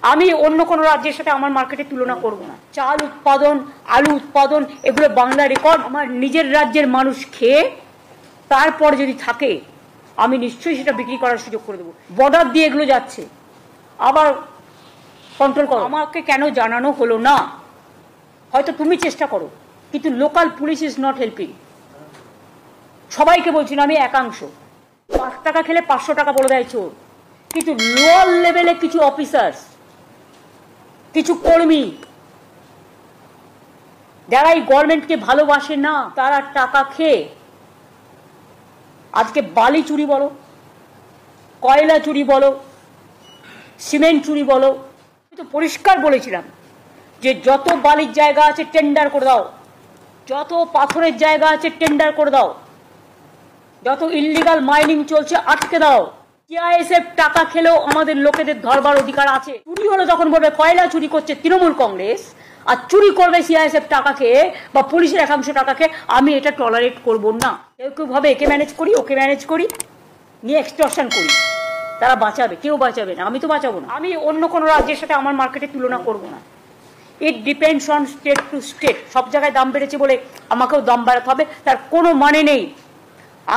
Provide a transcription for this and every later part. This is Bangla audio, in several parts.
আমি অন্য কোনো রাজ্যের সাথে আমার মার্কেটে তুলনা করব না। চাল উৎপাদন, আলু উৎপাদন, এগুলো বাংলা রেকর্ড। আমার নিজের রাজ্যের মানুষ খেয়ে তারপর যদি থাকে আমি নিশ্চয়ই সেটা বিক্রি করার সুযোগ করে দেবো। বর্ডার দিয়ে এগুলো যাচ্ছে, আবার কন্ট্রোল করো। আমাকে কেন জানানো হলো না? হয়তো তুমি চেষ্টা করো, কিন্তু local police is not helping. সবাইকে বলছি না, আমি একাংশ। 5 টাকা খেলে 500 টাকা বলে দেয় চোর। কিন্তু লোয়ার লেভেলে কিছু অফিসার্স, কিছু কর্মী যারা এই গভর্নমেন্টকে ভালোবাসে না, তারা টাকা খেয়ে আজকে বালি চুরি বলো, কয়লা চুরি বলো, সিমেন্ট চুরি বলো। আমি তো পরিষ্কার বলেছিলাম যে যত বালির জায়গা আছে টেন্ডার করে দাও, যত পাথরের জায়গা আছে টেন্ডার করে দাও, যত ইল্লিগাল মাইনিং চলছে আটকে দাও। সিআইএসএফ টাকা খেলেও আমাদের লোকেদের ধরবার অধিকার আছে। চুরি হলো যখন বলবে কয়লা চুরি করছে তৃণমূল কংগ্রেস, আর চুরি করবে সিআইএসএফ টাকা খেয়ে বা পুলিশের একাংশ টাকা খেয়ে, আমি এটা টলারেট করব না। কেউ কেউ ভাবে একে ম্যানেজ করি, ওকে ম্যানেজ করি, নিয়ে এক্সটর্শন করি, তারা বাঁচাবে। কেউ বাঁচাবে না, আমি তো বাঁচাবো না। আমি অন্য কোনো রাজ্যের সাথে আমার মার্কেটে তুলনা করব না। It depends on state to state. সব জায়গায় দাম বেড়েছে বলে আমাকেও দাম বাড়াতে হবে, তার কোনো মানে নেই।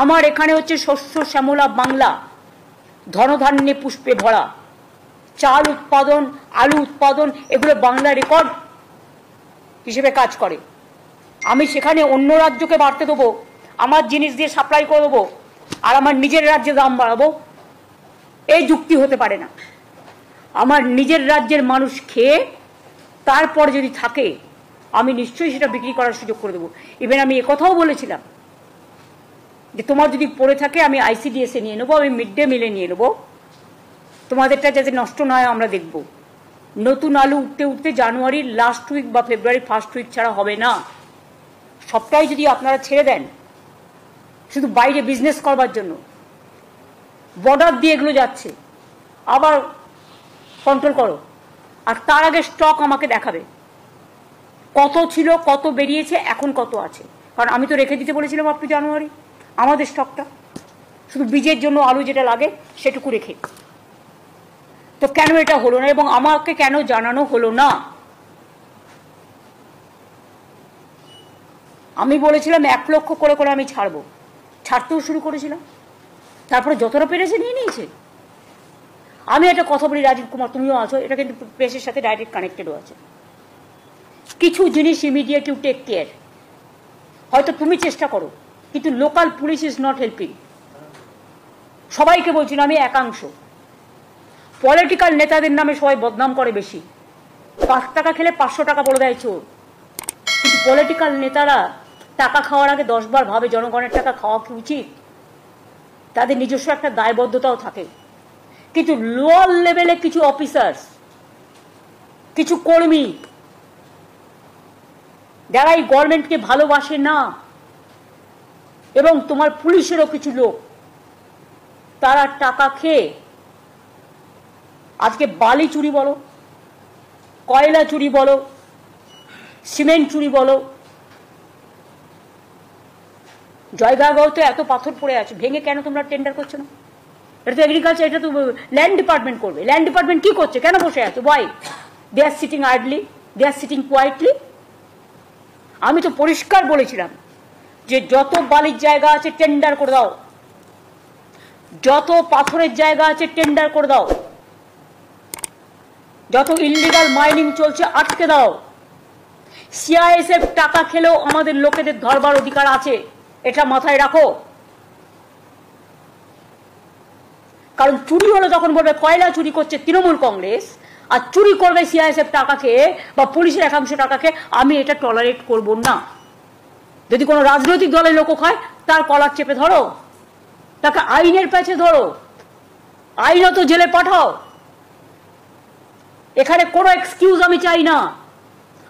আমার এখানে হচ্ছে শস্য শ্যামলা বাংলা, ধনধান্যে পুষ্পে ভরা। চাল উৎপাদন, আলু উৎপাদন, এগুলো বাংলা রেকর্ড হিসেবে কাজ করে। আমি সেখানে অন্য রাজ্যকে বাড়তে দেবো, আমার জিনিস দিয়ে সাপ্লাই করে দেবো, আর আমার নিজের রাজ্যে দাম বাড়াবো? এই যুক্তি হতে পারে না। আমার নিজের রাজ্যের মানুষ খেয়ে তারপর যদি থাকে আমি নিশ্চয়ই সেটা বিক্রি করার সুযোগ করে দেবো। ইভেন আমি একথাও বলেছিলাম যে তোমার যদি পড়ে থাকে আমি আইসিডিএসে নিয়ে নেবো, আমি মিড ডে মিলে নিয়ে নেবো, তোমাদেরটা যাতে নষ্ট না হয় আমরা দেখব। নতুন আলু উঠতে উঠতে জানুয়ারির লাস্ট উইক বা ফেব্রুয়ারির ফার্স্ট উইক ছাড়া হবে না। সবটাই যদি আপনারা ছেড়ে দেন শুধু বাইরে বিজনেস করবার জন্য, বর্ডার দিয়ে এগুলো যাচ্ছে, আবার কন্ট্রোল করো। আর তার আগে স্টক আমাকে দেখাবে, কত ছিল, কত বেরিয়েছে, এখন কত আছে। কারণ আমি তো রেখে দিতে বলেছিলাম আপ টু জানুয়ারি আমাদের স্টকটা, শুধু বীজের জন্য আলু যেটা লাগে সেটুকু রেখে। তো কেন এটা হলো না এবং আমাকে কেন জানানো হলো না? আমি বলেছিলাম 1 লক্ষ করে করে আমি ছাড়বো, ছাড়তেও শুরু করেছিলাম, তারপরে যতটা পেরেছে নিয়ে নিয়েছে। আমি একটা কথা বলি, রাজীব কুমার তুমিও আছো, এটা কিন্তু প্রেসের সাথে ডাইরেক্ট কানেক্টেডও আছে। কিছু জিনিস ইমিডিয়েট ইউ টেক কেয়ার। হয়তো তুমি চেষ্টা করো, কিন্তু local police is not helping. সবাইকে বলছি না, আমি একাংশ। পলিটিক্যাল নেতাদের নামে সবাই বদনাম করে বেশি। 5 টাকা খেলে 500 টাকা বলে দেয় চোর। কিন্তু পলিটিক্যাল নেতারা টাকা খাওয়ার আগে 10 বার ভাবে জনগণের টাকা খাওয়া কি উচিত। তাদের নিজস্ব একটা দায়বদ্ধতাও থাকে। কিন্তু লোয়ার লেভেলে কিছু অফিসার্স, কিছু কর্মী যারা এই গভর্নমেন্টকে ভালোবাসে না, এবং তোমার পুলিশেরও কিছু লোক, তারা টাকা খেয়ে আজকে বালি চুরি বলো, কয়লা চুরি বলো, সিমেন্ট চুরি বলো। জয়গাঁওতে এত পাথর পড়ে আছে, ভেঙে কেন তোমরা টেন্ডার করছো না? এটা তো এগ্রিকালচার, এটা তো ল্যান্ড ডিপার্টমেন্ট করবে। ল্যান্ড ডিপার্টমেন্ট কি করছে? কেন বসে আছে? Why they are sitting idly, they are sitting quietly? আমি তো পরিষ্কার বলেছিলাম যে যত বালির জায়গা আছে টেন্ডার করে দাও, যত পাথরের জায়গা আছে টেন্ডার করে দাও, যত ইল্লিগাল মাইনিং চলছে আটকে দাও। সিআইএসএফ টাকা খেলেও আমাদের লোকেদের ধরবার অধিকার আছে, এটা মাথায় রাখো। কারণ চুরি হলো যখন বলবে কয়লা চুরি করছে তৃণমূল কংগ্রেস, আর চুরি করবে সিআইএসএফ টাকা খেয়ে বা পুলিশের একাংশ টাকা খেয়ে, আমি এটা টলারেট করব না। যদি কোনো রাজনৈতিক দলের লোক হয় তার কলার চেপে ধরো, তাকে আইনের পেছে ধরো, আইনত জেলে পাঠাও। এখানে কোনো এক্সকিউজ আমি চাই না।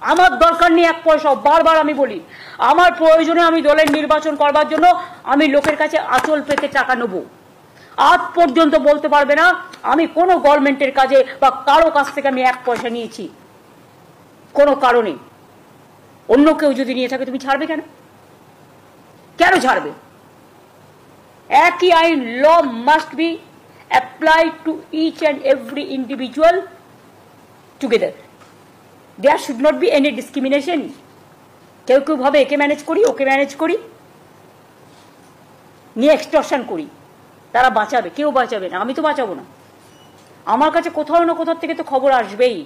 আমার দরকার নেই 1 পয়সাও। বারবার আমি বলি, আমার প্রয়োজনে আমি দলের নির্বাচন করবার জন্য আমি লোকের কাছে আঁচল পেতে টাকা নেব। আজ পর্যন্ত বলতে পারবে না আমি কোনো গভর্নমেন্টের কাজে বা কারো কাছ থেকে আমি 1 পয়সা নিয়েছি, কোনো কারণে। অন্য কেউ যদি নিয়ে থাকে তুমি ছাড়বে কেন? কেন ছাড়বে? একই আইন, law must be applied to each and every individual together. There should not be any discrimination. কেউ কেউ ভাবে একে ম্যানেজ করি, ওকে ম্যানেজ করি, নিয়ে এক্সটর্শন করি, তারা বাঁচাবে। কেউ বাঁচাবে না, আমি তো বাঁচাবো না। আমার কাছে কোথাও না কোথাও থেকে তো খবর আসবেই।